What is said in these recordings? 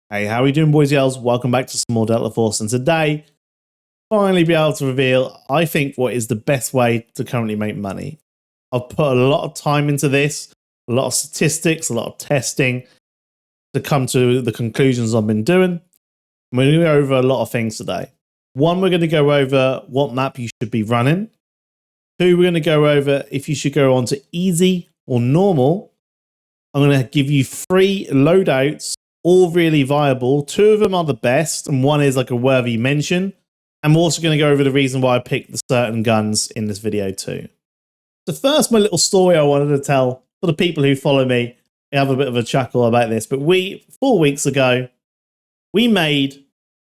Hey, how are we doing, boys and girls? Welcome back to some more Delta Force, and today, finally be able to reveal, I think, what is the best way to currently make money. I've put a lot of time into this, a lot of statistics, a lot of testing to come to the conclusions I've been doing. We're going to go over a lot of things today. One, we're going to go over what map you should be running. Two, we're going to go over if you should go on to easy or normal. I'm going to give you 3 loadouts, all really viable. 2 of them are the best, and 1 is like a worthy mention. I'm also going to go over the reason why I picked the certain guns in this video too. So first, my little story I wanted to tell for the people who follow me, they have a bit of a chuckle about this, but 4 weeks ago, we made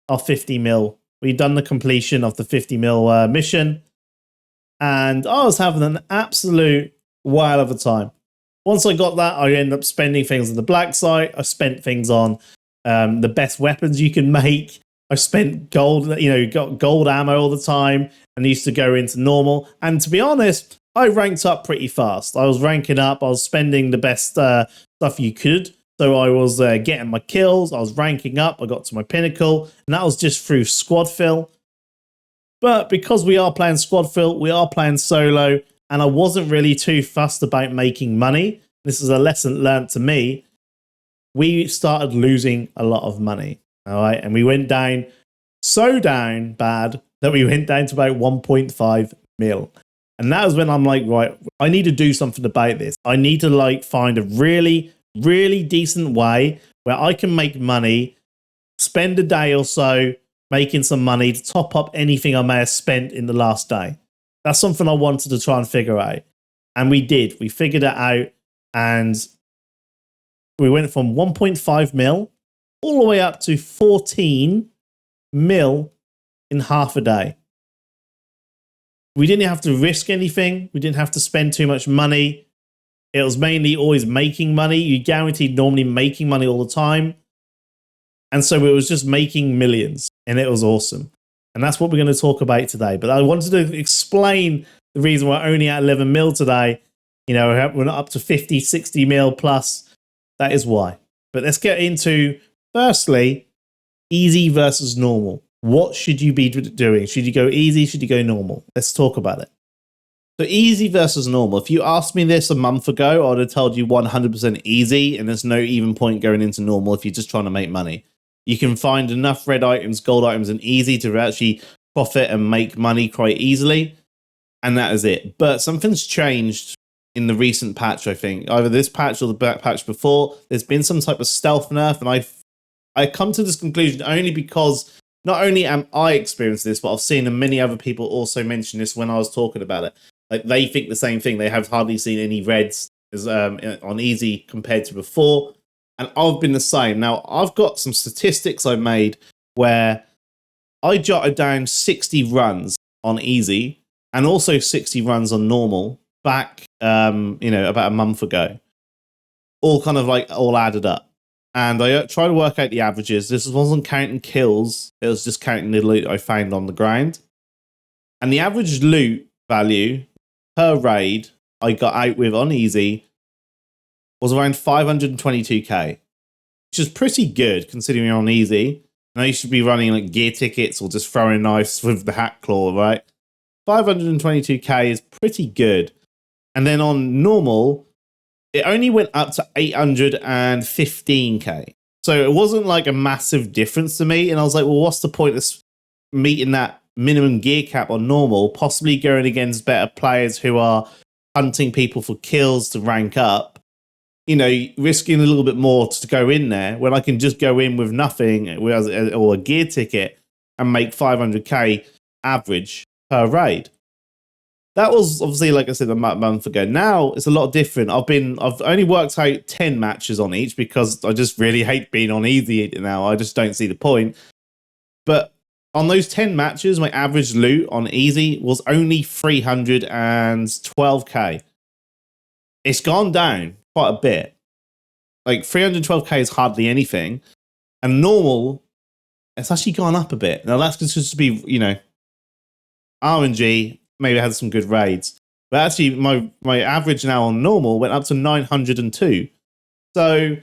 our 50 mil. We'd done the completion of the 50 mil mission, and I was having an absolute while of a time. Once I got that, I ended up spending things on the black site. I spent things on the best weapons you can make. I spent gold, got gold ammo all the time, and used to go into normal. And to be honest, I ranked up pretty fast. I was ranking up. I was spending the best stuff you could. So I was getting my kills. I was ranking up. I got to my pinnacle, and that was just through squad fill. But because we are playing squad fill, we are playing solo, and I wasn't really too fussed about making money. This is a lesson learned to me. We started losing a lot of money. All right. And we went down so down bad that we went down to about 1.5 mil. And that was when I'm like, right, I need to do something about this. I need to find a really, really decent way where I can make money, spend a day or so making some money to top up anything I may have spent in the last day. That's something I wanted to try and figure out. And we did. We figured it out. And we went from 1.5 mil all the way up to 14 mil in half a day. We didn't have to risk anything. We didn't have to spend too much money. It was mainly always making money. You guaranteed normally making money all the time. And so it was just making millions. And it was awesome. And that's what we're going to talk about today. But I wanted to explain the reason we're only at 11 mil today. You know, we're not up to 50, 60 mil plus. That is why. But let's get into, firstly, easy versus normal. What should you be doing? Should you go easy? Should you go normal? Let's talk about it. So easy versus normal. If you asked me this a month ago, I would have told you 100% easy, and there's no even point going into normal if you're just trying to make money. You can find enough red items, gold items, and easy to actually profit and make money quite easily. And that is it. But something's changed in the recent patch, I think. Either this patch or the patch before. There's been some type of stealth nerf. And I come to this conclusion only because not only am I experiencing this, but I've seen many other people also mention this when I was talking about it. Like, they think the same thing. They have hardly seen any reds on easy compared to before. And I've been the same. Now, I've got some statistics I made where I jotted down 60 runs on easy and also 60 runs on normal back, about a month ago. All kind of all added up. And I tried to work out the averages. This wasn't counting kills. It was just counting the loot I found on the ground. And the average loot value per raid I got out with on easy was around 522k, which is pretty good considering you're on easy. Now you should be running like gear tickets or just throwing knives with the hat claw, right? 522k is pretty good. And then on normal, it only went up to 815k. So it wasn't like a massive difference to me. And I was like, well, what's the point of meeting that minimum gear cap on normal, possibly going against better players who are hunting people for kills to rank up? You know, risking a little bit more to go in there when I can just go in with nothing or a gear ticket and make 500k average per raid. That was obviously, like I said, a month ago. Now it's a lot different. I've only worked out 10 matches on each because I just really hate being on easy now. I just don't see the point. But on those 10 matches, my average loot on easy was only 312k. It's gone down quite a bit. Like 312k is hardly anything. And normal, it's actually gone up a bit. Now that's just to be, RNG, maybe I had some good raids. But actually my average now on normal went up to 902. So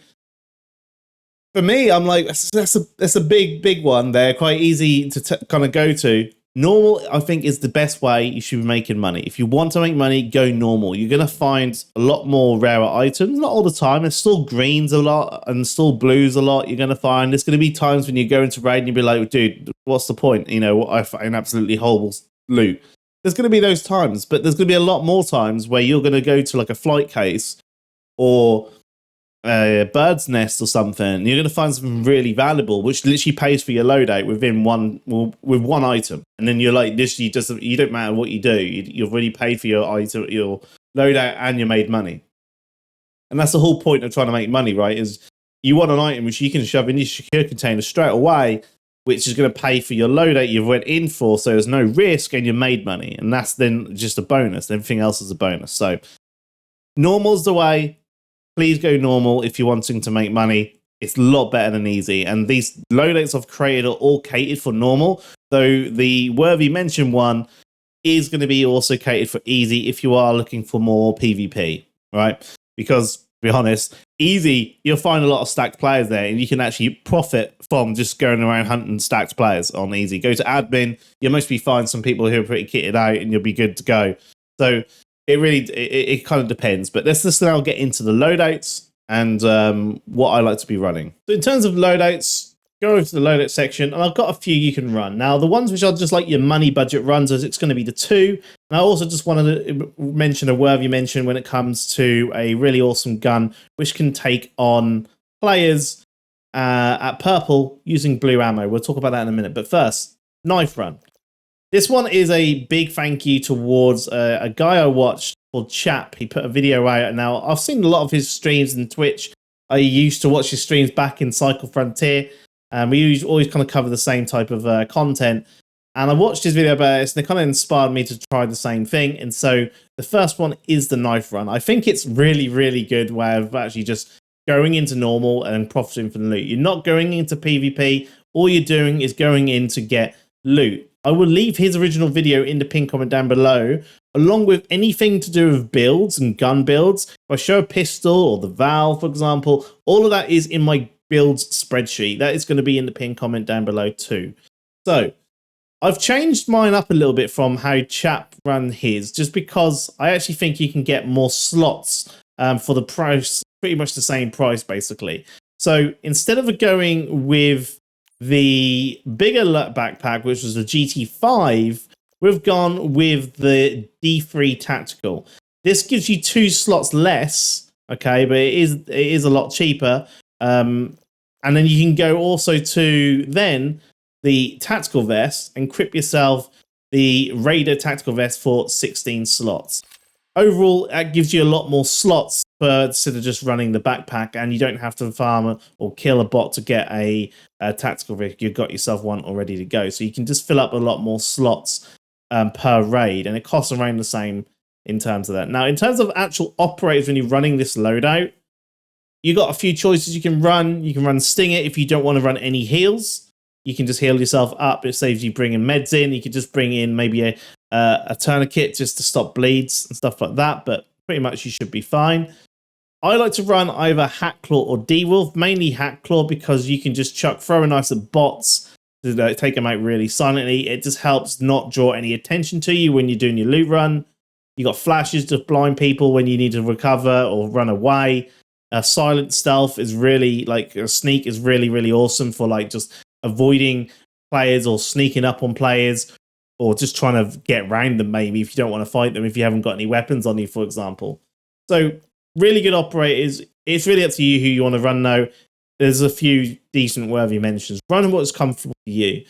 For me, I'm like, that's a big one there. Quite easy to kind of go to. Normal, I think, is the best way you should be making money. If you want to make money, go normal. You're going to find a lot more rarer items. Not all the time. There's still greens a lot and still blues a lot. You're going to find there's going to be times when you go into raid and you'll be like, dude, what's the point? You know, I find absolutely horrible loot. There's going to be those times, but there's going to be a lot more times where you're going to go to like a flight case or a bird's nest or something. You're going to find something really valuable, which literally pays for your loadout within with one item. And then you're like, literally, you don't matter what you do. You've already paid for your item, your loadout, and you made money. And that's the whole point of trying to make money, right? Is you want an item which you can shove in your secure container straight away, which is going to pay for your loadout you've went in for, so there's no risk and you made money. And that's then just a bonus. Everything else is a bonus. So normal's the way. Please go normal if you're wanting to make money. It's a lot better than easy. And these loadouts I've created are all catered for normal, though the worthy mention one is going to be also catered for easy if you are looking for more PvP, right? Because, to be honest, easy, you'll find a lot of stacked players there, and you can actually profit from just going around hunting stacked players on easy. Go to admin, you'll mostly find some people who are pretty kitted out, and you'll be good to go. So it kind of depends, but let's just now get into the loadouts and what I like to be running. So in terms of loadouts, go over to the loadout section, and I've got a few you can run. Now, the ones which are just like your money budget runs, it's going to be the two. And I also just wanted to mention a worthy mention when it comes to a really awesome gun, which can take on players at purple using blue ammo. We'll talk about that in a minute. But first, knife run. This one is a big thank you towards a guy I watched called Chap. He put a video out. Now, I've seen a lot of his streams in Twitch. I used to watch his streams back in Cycle Frontier. We always kind of cover the same type of content. And I watched his video about this, and it kind of inspired me to try the same thing. And so the first one is the knife run. I think it's really, really good way of actually just going into normal and profiting from the loot. You're not going into PvP. All you're doing is going in to get loot. I will leave his original video in the pinned comment down below, along with anything to do with builds and gun builds. If I show a pistol or the Val, for example, all of that is in my builds spreadsheet. That is going to be in the pinned comment down below too. So I've changed mine up a little bit from how Chap ran his, just because I actually think you can get more slots for the price, pretty much the same price basically. So instead of going with the bigger backpack, which was the GT5, we've gone with the D3 Tactical. This gives you 2 slots less, okay, but it is a lot cheaper. And then you can go also to then the Tactical Vest and equip yourself the Raider Tactical Vest for 16 slots. Overall, that gives you a lot more slots instead of just running the backpack, and you don't have to farm or kill a bot to get a tactical rig. You've got yourself one all ready to go. So you can just fill up a lot more slots per raid, and it costs around the same in terms of that. Now, in terms of actual operators when you're running this loadout, you got a few choices you can run. You can run Stinger if you don't want to run any heals. You can just heal yourself up. It saves you bringing meds in. You could just bring in maybe a tourniquet just to stop bleeds and stuff like that, but pretty much you should be fine. I like to run either Hackclaw or D-Wolf, mainly Hackclaw, because you can just throw a knife at bots to take them out really silently. It just helps not draw any attention to you when you're doing your loot run. You got flashes to blind people when you need to recover or run away. Silent stealth is really, like, a sneak is really, really awesome for like just avoiding players or sneaking up on players, or just trying to get around them maybe if you don't want to fight them, if you haven't got any weapons on you, for example. So really good operators. It's really up to you who you want to run though. There's a few decent worthy mentions. Run what's comfortable for you.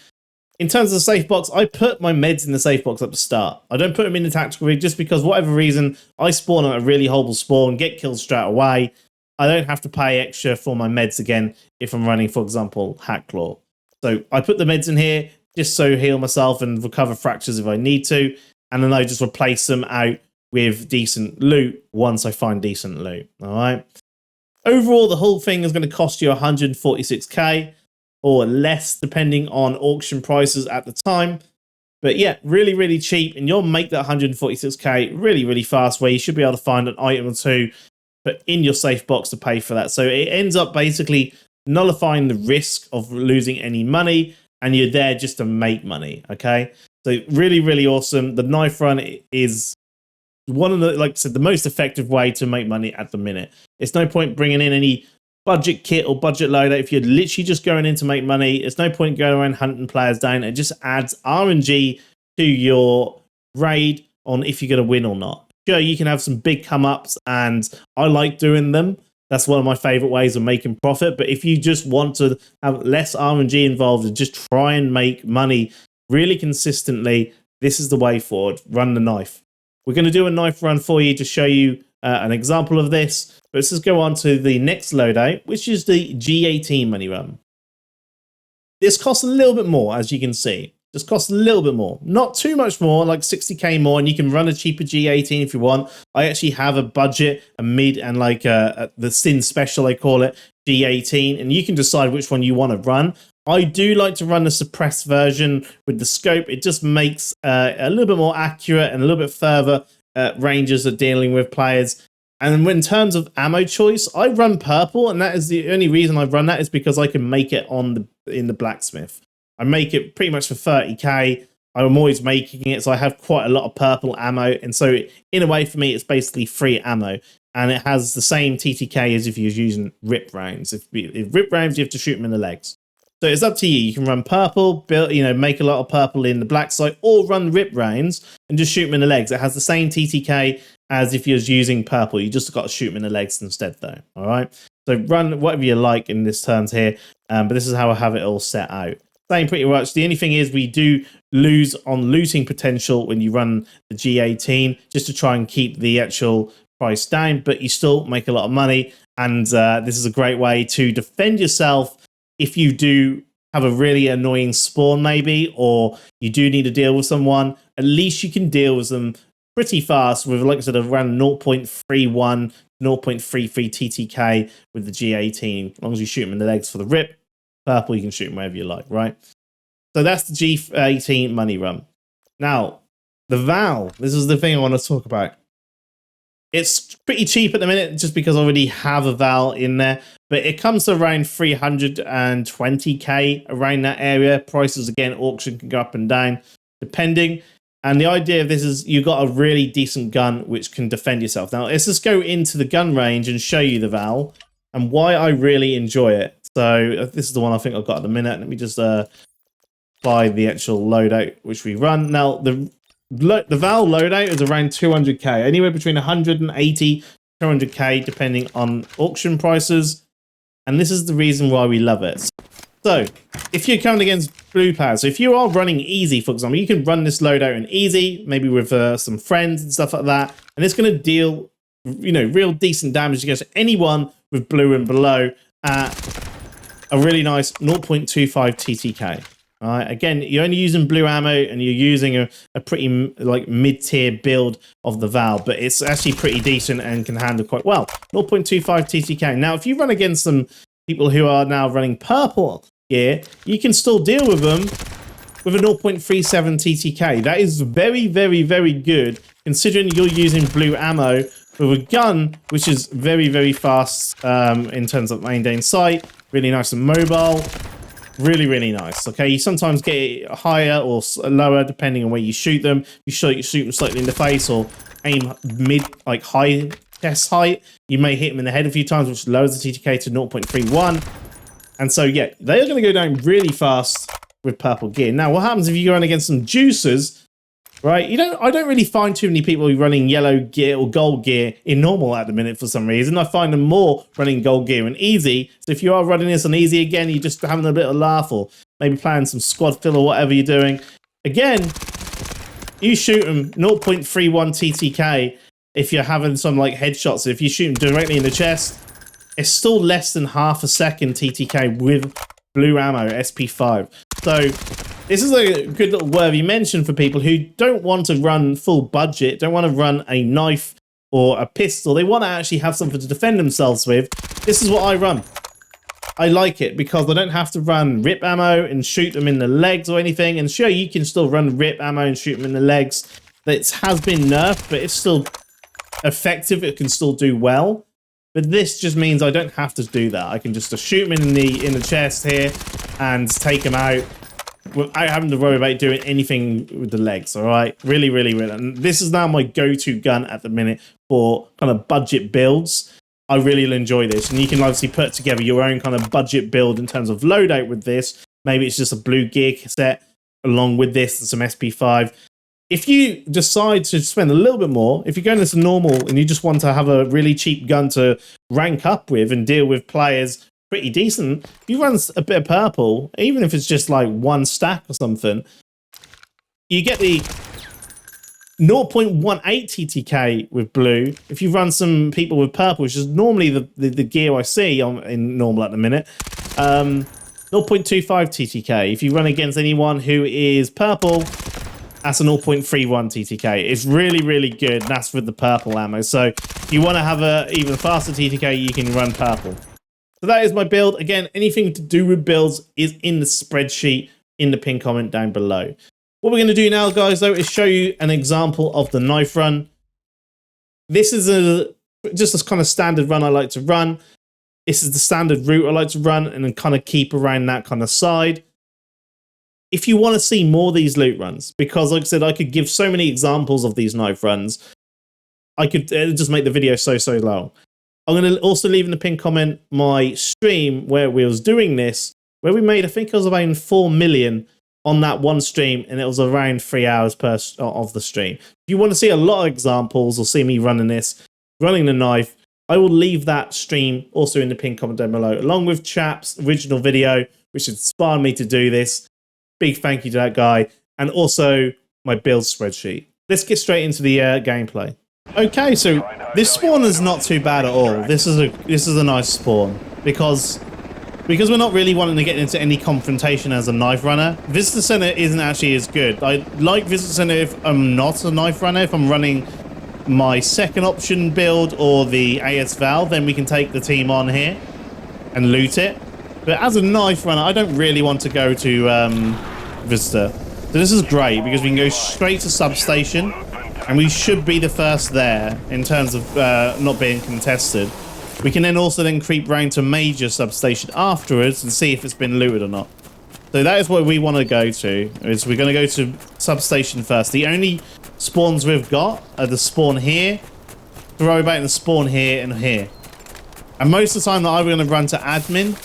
In terms of the safe box, I put my meds in the safe box at the start. I don't put them in the tactical rig just because, whatever reason, I spawn on a really horrible spawn, get killed straight away. I don't have to pay extra for my meds again if I'm running, for example, Hackclaw. So I put the meds in here just so heal myself and recover fractures if I need to. And then I just replace them out with decent loot once I find decent loot. All right. Overall, the whole thing is going to cost you 146k or less, depending on auction prices at the time. But yeah, really, really cheap. And you'll make that 146k really, really fast, where you should be able to find an item or two put in your safe box to pay for that. So it ends up basically nullifying the risk of losing any money, and you're there just to make money. Okay, so really, really awesome. The knife run is one of the, like I said, the most effective way to make money at the minute. It's no point bringing in any budget kit or budget loadout if you're literally just going in to make money. It's no point going around hunting players down. It just adds RNG to your raid on if you're going to win or not. Sure, you can have some big come-ups, and I like doing them. That's one of my favorite ways of making profit. But if you just want to have less RNG involved and just try and make money really consistently, this is the way forward. Run the knife. We're going to do a knife run for you to show you an example of this. But let's just go on to the next loadout, which is the G18 money run. This costs a little bit more, as you can see. Just costs a little bit more. Not too much more, like 60k more, and you can run a cheaper G18 if you want. I actually have a budget, a mid, and like the Sin Special, I call it, G18, and you can decide which one you want to run. I do like to run the suppressed version with the scope. It just makes a little bit more accurate and a little bit further ranges of dealing with players. And in terms of ammo choice, I run purple, and that is the only reason I run that is because I can make it in the blacksmith. I make it pretty much for 30k. I'm always making it, so I have quite a lot of purple ammo. And so in a way, for me, it's basically free ammo. And it has the same TTK as if you're using rip rounds. If rip rounds, you have to shoot them in the legs. So it's up to you. You can run purple, build, make a lot of purple in the black side, or run rip rounds and just shoot them in the legs. It has the same TTK as if you're using purple. You just got to shoot them in the legs instead, though. All right. So run whatever you like in this terms here. But this is how I have it all set out. Same pretty much. The only thing is we do lose on looting potential when you run the G18, just to try and keep the actual price down, but you still make a lot of money. And this is a great way to defend yourself if you do have a really annoying spawn maybe, or you do need to deal with someone. At least you can deal with them pretty fast with, like I said, around 0.31, 0.33 TTK with the G18. As long as you shoot them in the legs for the rip, purple, you can shoot them wherever you like, right? So that's the G18 money run. Now, the Val, this is the thing I want to talk about. It's pretty cheap at the minute just because I already have a Val in there, but it comes to around 320k around that area. Prices, again, auction can go up and down depending. And the idea of this is you've got a really decent gun which can defend yourself. Now, let's just go into the gun range and show you the Val and why I really enjoy it. So this is the one I think I've got at the minute. Let me just apply the actual loadout which we run. Now, the Val loadout is around 200k, anywhere between 180 to 200k, depending on auction prices. And this is the reason why we love it. So, if you're coming against blue players, so if you are running easy, for example, you can run this loadout in easy, maybe with some friends and stuff like that, and it's going to deal, real decent damage against anyone with blue and below at a really nice 0.25 TTK. All right. Again, you're only using blue ammo and you're using a pretty mid-tier build of the Val, but it's actually pretty decent and can handle quite well. 0.25 TTK. Now, if you run against some people who are now running purple gear, you can still deal with them with a 0.37 TTK. That is very, very, very good considering you're using blue ammo with a gun which is very, very fast in terms of maintaining sight, really nice and mobile. Really, really nice. Okay, you sometimes get it higher or lower depending on where you shoot them. You shoot them slightly in the face or aim high chest height. You may hit them in the head a few times, which lowers the TTK to 0.31. And so, yeah, they are going to go down really fast with purple gear. Now, what happens if you run against some juicers? Right, I don't really find too many people running yellow gear or gold gear in normal at the minute for some reason. I find them more running gold gear in easy. So if you are running this on easy again, you're just having a bit of a laugh or maybe playing some squad fill or whatever you're doing. Again, you shoot them 0.31 TTK if you're having some headshots. If you shoot them directly in the chest, it's still less than half a second TTK with blue ammo, SP5. So this is a good little worthy mention for people who don't want to run full budget, don't want to run a knife or a pistol. They want to actually have something to defend themselves with. This is what I run. I like it because I don't have to run rip ammo and shoot them in the legs or anything. And sure, you can still run rip ammo and shoot them in the legs. It has been nerfed, but it's still effective. It can still do well. But this just means I don't have to do that. I can just shoot them in the chest here and take them out without having to worry about doing anything with the legs. All right, really, really, really. And this is now my go-to gun at the minute for kind of budget builds. I really enjoy this, and you can obviously put together your own kind of budget build in terms of loadout with this. Maybe it's just a blue gear set along with this and some SP5. If you decide to spend a little bit more, if you're going into normal and you just want to have a really cheap gun to rank up with and deal with players pretty decent, if you run a bit of purple, even if it's just like one stack or something, you get the 0.18 TTK with blue. If you run some people with purple, which is normally the gear I see in normal at the minute, 0.25 TTK. If you run against anyone who is purple, that's a 0.31 TTK. It's really, really good. That's with the purple ammo. So if you want to have a even faster TTK, you can run purple. So that is my build. Again, anything to do with builds is in the spreadsheet in the pinned comment down below. What we're going to do now, guys, though, is show you an example of the knife run. This is just a kind of standard run I like to run. This is the standard route I like to run and then kind of keep around that kind of side. If you want to see more of these loot runs, because like I said, I could give so many examples of these knife runs, I could just make the video so long. I'm going to also leave in the pinned comment my stream where we was doing this, where we made, I think it was around 4 million on that one stream, and it was around 3 hours per of the stream. If you want to see a lot of examples or see me running this, running the knife, I will leave that stream also in the pinned comment down below, along with Chap's original video, which inspired me to do this. Big thank you to that guy, and also my build spreadsheet. Let's get straight into the gameplay. Okay, so this spawn is not too bad at all. This is a nice spawn because we're not really wanting to get into any confrontation as a knife runner. Visitor Center isn't actually as good. I like Visitor Center if I'm not a knife runner. If I'm running my second option build or the AS Val, then we can take the team on here and loot it. But as a knife runner, I don't really want to go to Visitor. So this is great because we can go straight to substation, and we should be the first there in terms of not being contested. We can then also creep round to major substation afterwards and see if it's been looted or not. So that is what we want to go to. Is we're going to go to substation first. The only spawns we've got are the spawn here, throwback, and the spawn here and here. And most of the time, they're either going to run to admin,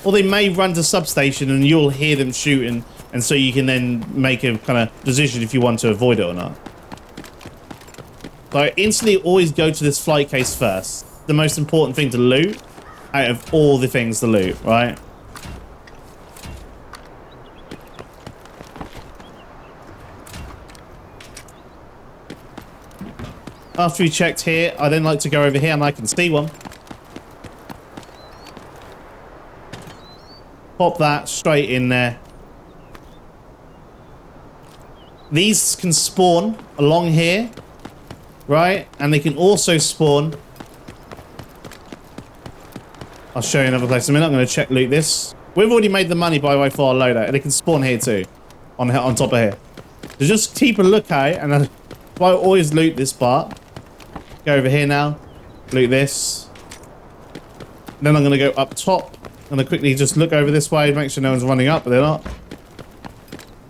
or they may run to substation and you'll hear them shooting, and so you can then make a kind of decision if you want to avoid it or not. So I instantly always go to this flight case first. The most important thing to loot out of all the things to loot, right? After we checked here, I then like to go over here and I can see one. Pop that straight in there. These can spawn along here, right? And they can also spawn. I'll show you another place in a minute. I'm going to check loot this. We've already made the money by way for our loadout, and they can spawn here too, on top of here. So just keep a lookout, and I always loot this part. Go over here now, loot this. Then I'm going to go up top. I'm going to quickly just look over this way, make sure no one's running up, but they're not.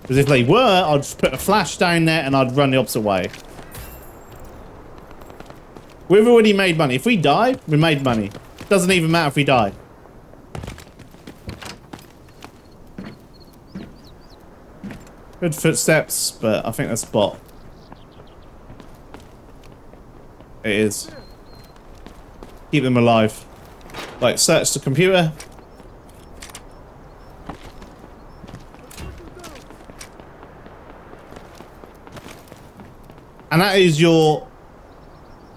Because if they were, I'd just put a flash down there and I'd run the opposite way. We've already made money. If we die, we made money. It doesn't even matter if we die. Good footsteps, but I think that's a bot. It is. Keep them alive. Like, search the computer. And that is your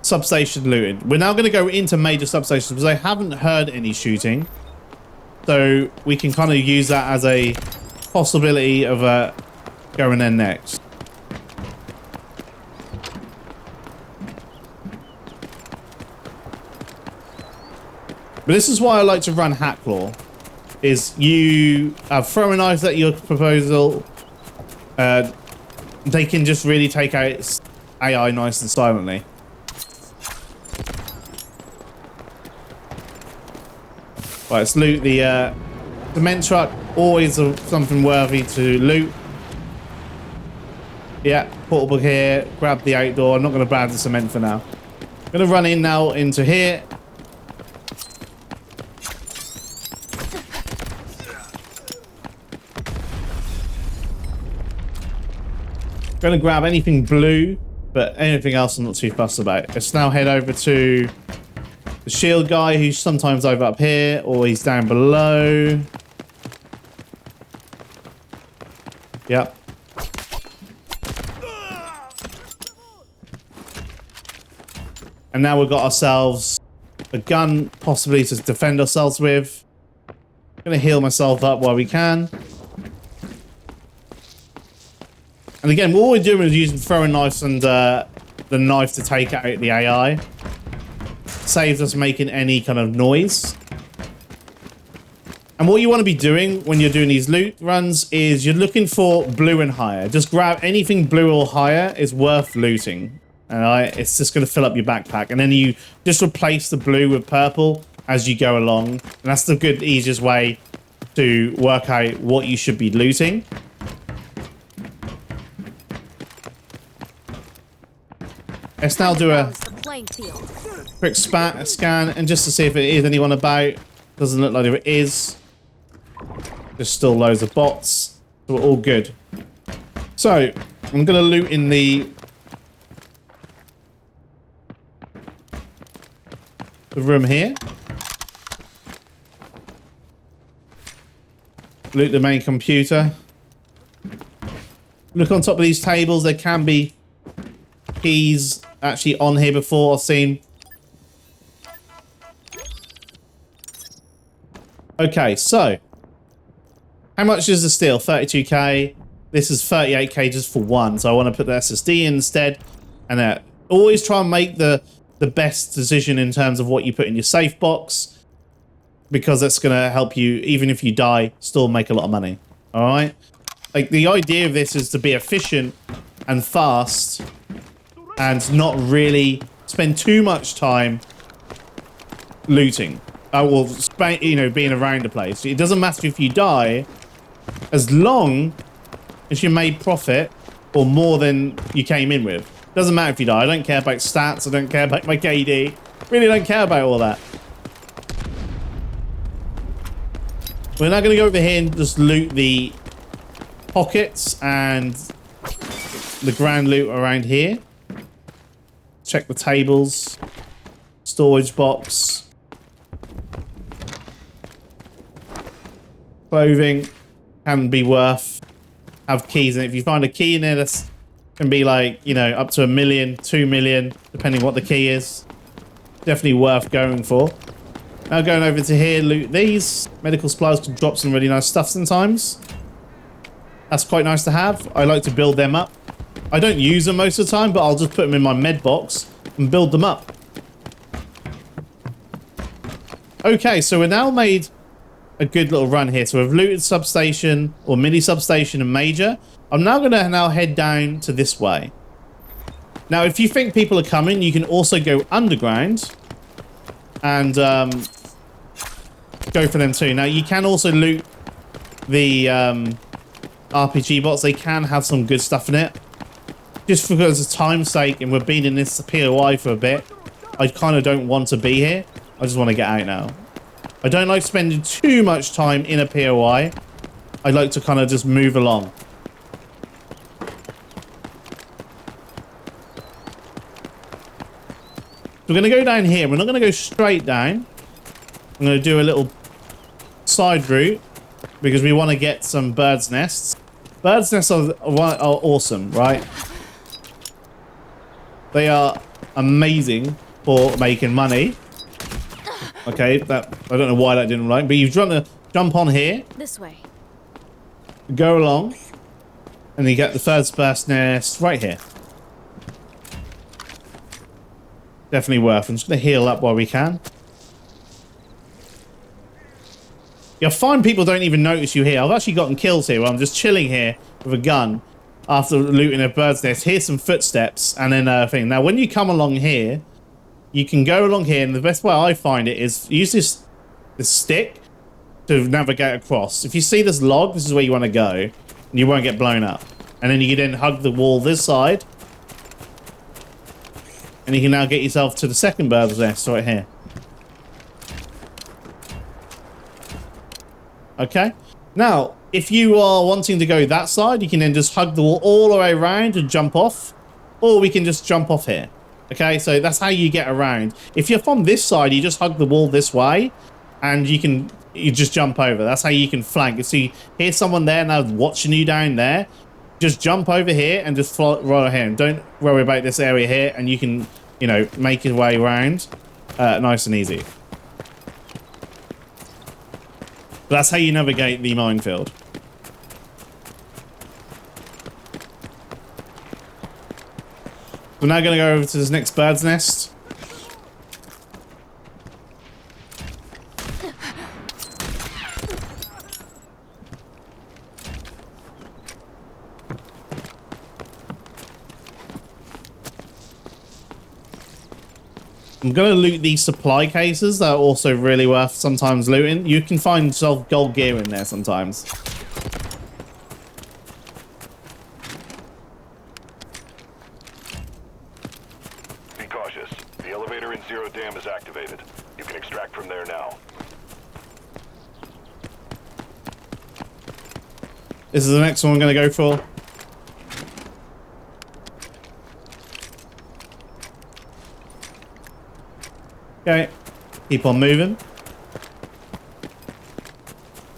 substation looted. We're now going to go into major substations because I haven't heard any shooting. So we can kind of use that as a possibility of going in next. But this is why I like to run Hackclaw. Is you throw a knife at your proposal. They can just really take out AI nice and silently. Right, let's loot the cement truck. Always something worthy to loot. Yeah, portable here. Grab the outdoor. I'm not going to grab the cement for now. I'm going to run in now into here. Going to grab anything blue, but anything else I'm not too fussed about. Let's now head over to the shield guy, who's sometimes over up here, or he's down below. Yep. And now we've got ourselves a gun, possibly to defend ourselves with. Going to heal myself up while we can. And again, all we're doing is using throwing knives and the knife to take out the AI. Saves us making any kind of noise. And what you want to be doing when you're doing these loot runs is you're looking for blue and higher. Just grab anything blue or higher is worth looting. Alright, it's just going to fill up your backpack. And then you just replace the blue with purple as you go along. And that's the good, easiest way to work out what you should be looting. Let's now do a quick scan, and just to see if it is anyone about. Doesn't look like it is. There's still loads of bots. So we're all good. So, I'm going to loot in the room here. Loot the main computer. Look on top of these tables. There can be keys actually on here before I've seen. Okay, so how much is the steel? 32k. This is 38k just for one, so I want to put the SSD in instead. And always try and make the best decision in terms of what you put in your safe box, because that's going to help you, even if you die, still make a lot of money. All right, like the idea of this is to be efficient and fast and not really spend too much time looting. Or being around the place. It doesn't matter if you die, as long as you made profit or more than you came in with. Doesn't matter if you die. I don't care about stats. I don't care about my KD. Really don't care about all that. We're now going to go over here and just loot the pockets and the ground loot around here. Check the tables. Storage box. Clothing can be worth. Have keys in it. If you find a key in there, that's can be like, you know, up to 1 million, 2 million, depending what the key is. Definitely worth going for. Now going over to here, loot these. Medical supplies can drop some really nice stuff sometimes. That's quite nice to have. I like to build them up. I don't use them most of the time, but I'll just put them in my med box and build them up. Okay, so we're now made a good little run here. So we've looted substation or mini substation and major. I'm now going to head down to this way. Now, if you think people are coming, you can also go underground and go for them too. Now, you can also loot the RPG bots. They can have some good stuff in it. Just because of time's sake, and we've been in this POI for a bit, I kind of don't want to be here. I just want to get out now. I don't like spending too much time in a POI. I like to kind of just move along. We're going to go down here. We're not going to go straight down. I'm going to do a little side route because we want to get some bird's nests. Bird's nests are awesome, right? They are amazing for making money. Okay, that I don't know why that didn't work, but you've got to jump on here. This way. Go along, and you get the first bird's nest right here. Definitely worth. I'm just going to heal up while we can. You'll find people don't even notice you here. I've actually gotten kills here where I'm just chilling here with a gun after looting a bird's nest. Here's some footsteps and then a thing. Now, when you come along here, you can go along here, and the best way I find it is use this this stick to navigate across. If you see this log, this is where you want to go, and you won't get blown up. And then you can then hug the wall this side, and you can now get yourself to the second bird's nest right here. Okay. Now, if you are wanting to go that side, you can then just hug the wall all the way around and jump off, or we can just jump off here. Okay, so that's how you get around. If you're from this side, you just hug the wall this way, and you just jump over. That's how you can flank. You see, here's someone there now watching you down there. Just jump over here and just roll here. And don't worry about this area here, and you can, you know, make your way around nice and easy. That's how you navigate the minefield. We're now going to go over to this next bird's nest. I'm going to loot these supply cases that are also really worth sometimes looting. You can find yourself gold gear in there sometimes. Be cautious. The elevator in Zero Dam is activated. You can extract from there now. This is the next one I'm going to go for. Okay, keep on moving.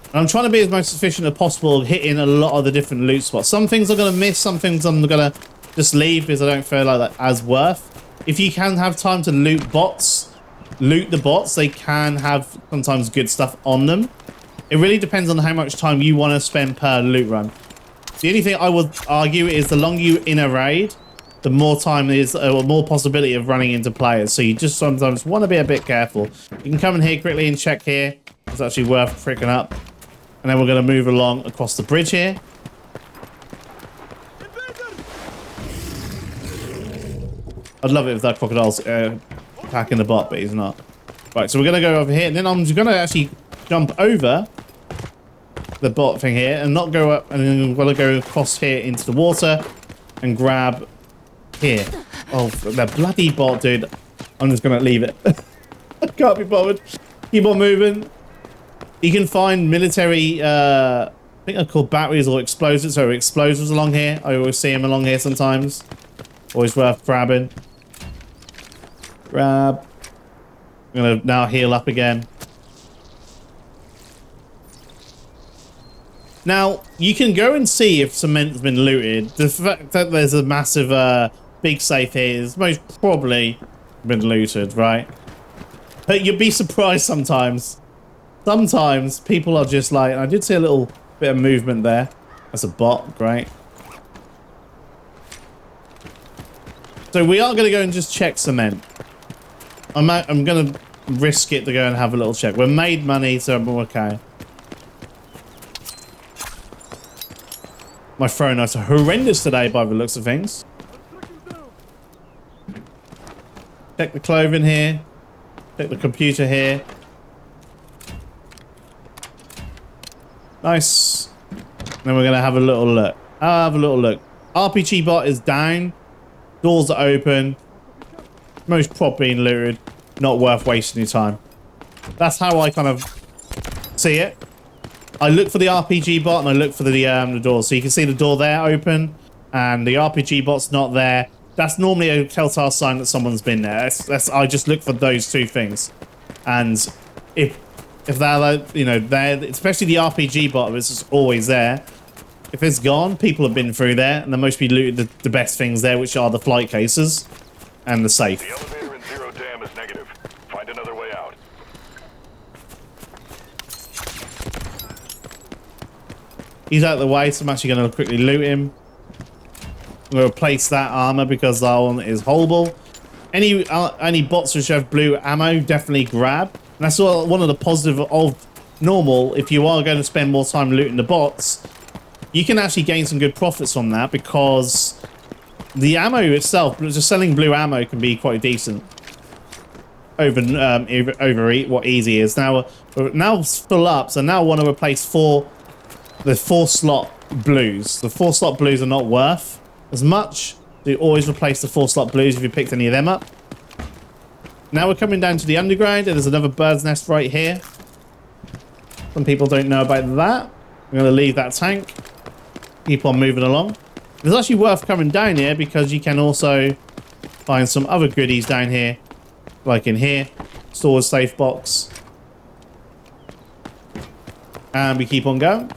And I'm trying to be as most efficient as possible, hitting a lot of the different loot spots. Some things I'm going to miss, some things I'm going to just leave because I don't feel like that as worth. If you can have time to loot bots, loot the bots. They can have sometimes good stuff on them. It really depends on how much time you want to spend per loot run. The only thing I would argue is the longer you're in a raid, the more time is, or more possibility of running into players. So you just sometimes want to be a bit careful. You can come in here quickly and check here. It's actually worth pricking up. And then we're going to move along across the bridge here. I'd love it if that crocodile's attacking the bot, but he's not. Right, so we're going to go over here. And then I'm just going to actually jump over the bot thing here and not go up. And then we're going to go across here into the water and grab here. Oh, the bloody bot, dude. I'm just going to leave it. I can't be bothered. Keep on moving. You can find military, I think they're called batteries or explosives. So explosives along here. I always see them along here sometimes. Always worth grabbing. Grab. I'm going to now heal up again. Now, you can go and see if cement's been looted. The fact that there's a massive big safe here is most probably been looted, right? But you'd be surprised sometimes. Sometimes people are just like, I did see a little bit of movement there. That's a bot, great. So we are going to go and just check cement. I'm going to risk it to go and have a little check. We're made money, so we're okay. My throw knives are horrendous today by the looks of things. Check the clothing here. Check the computer here. Nice. Then we're going to have a little look. I'll have a little look. RPG bot is down. Doors are open. Most probably looted. Not worth wasting your time. That's how I kind of see it. I look for the RPG bot and I look for the door. So you can see the door there open and the RPG bot's not there. That's normally a telltale sign that someone's been there. I just look for those two things. And if they're, you know, they're, especially the RPG bot, is just always there. If it's gone, people have been through there and they mostly looted the best things there, which are the flight cases and the safe. The elevator in Zero Dam is negative. Find another way out. He's out of the way, so I'm actually going to quickly loot him. I'm going to replace that armor because that one is horrible. Any bots which have blue ammo, definitely grab. And that's one of the positive of normal. If you are going to spend more time looting the bots, you can actually gain some good profits from that because the ammo itself, just selling blue ammo can be quite decent. overeat what easy is. Now it's full up, so now I want to replace the 4-slot blues. The 4-slot blues are not worth as much. So you always replace the 4-slot blues if you picked any of them up. Now we're coming down to the underground, and there's another bird's nest right here. Some people don't know about that. I'm going to leave that tank. Keep on moving along. It's actually worth coming down here because you can also find some other goodies down here. Like in here. Storage safe box. And we keep on going.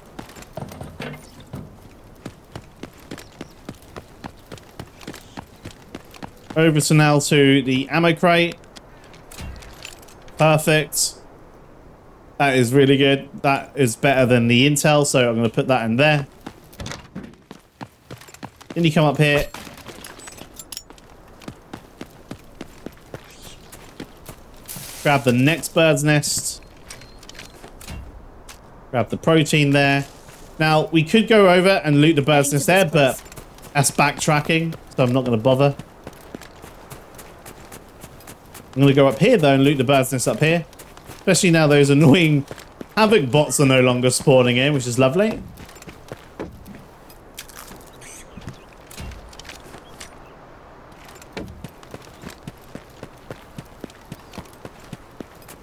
Over to now to the ammo crate. Perfect. That is really good. That is better than the intel, so I'm going to put that in there. Then you come up here. Grab the next bird's nest. Grab the protein there. Now, we could go over and loot the bird's nest there, but that's backtracking, so I'm not going to bother. I'm going to go up here, though, and loot the bird's nest up here. Especially now those annoying Havoc bots are no longer spawning in, which is lovely.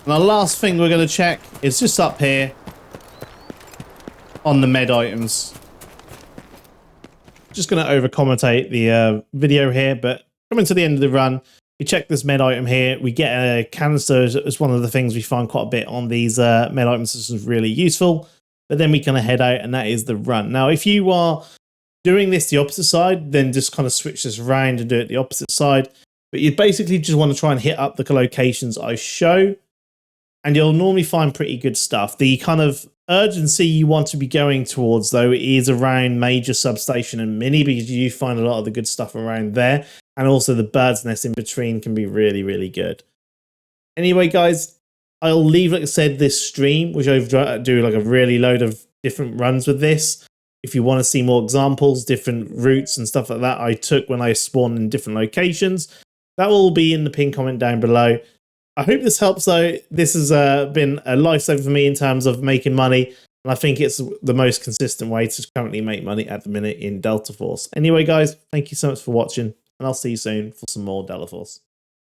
And our last thing we're going to check is just up here on the med items. Just going to over-commentate the video here, but coming to the end of the run, we check this med item here. We get a canister as one of the things we find quite a bit on these med items. This is really useful. But then we kind of head out, and that is the run. Now, if you are doing this the opposite side, then just kind of switch this around and do it the opposite side. But you basically just want to try and hit up the locations I show, and you'll normally find pretty good stuff. The kind of urgency you want to be going towards, though, is around Major, Substation, and Mini, because you find a lot of the good stuff around there. And also the bird's nest in between can be really, really good. Anyway, guys, I'll leave, like I said, this stream, which I do like a really load of different runs with this. If you want to see more examples, different routes and stuff like that I took when I spawned in different locations, that will be in the pinned comment down below. I hope this helps, though. This has been a lifesaver for me in terms of making money. And I think it's the most consistent way to currently make money at the minute in Delta Force. Anyway, guys, thank you so much for watching. And I'll see you soon for some more Delta Force.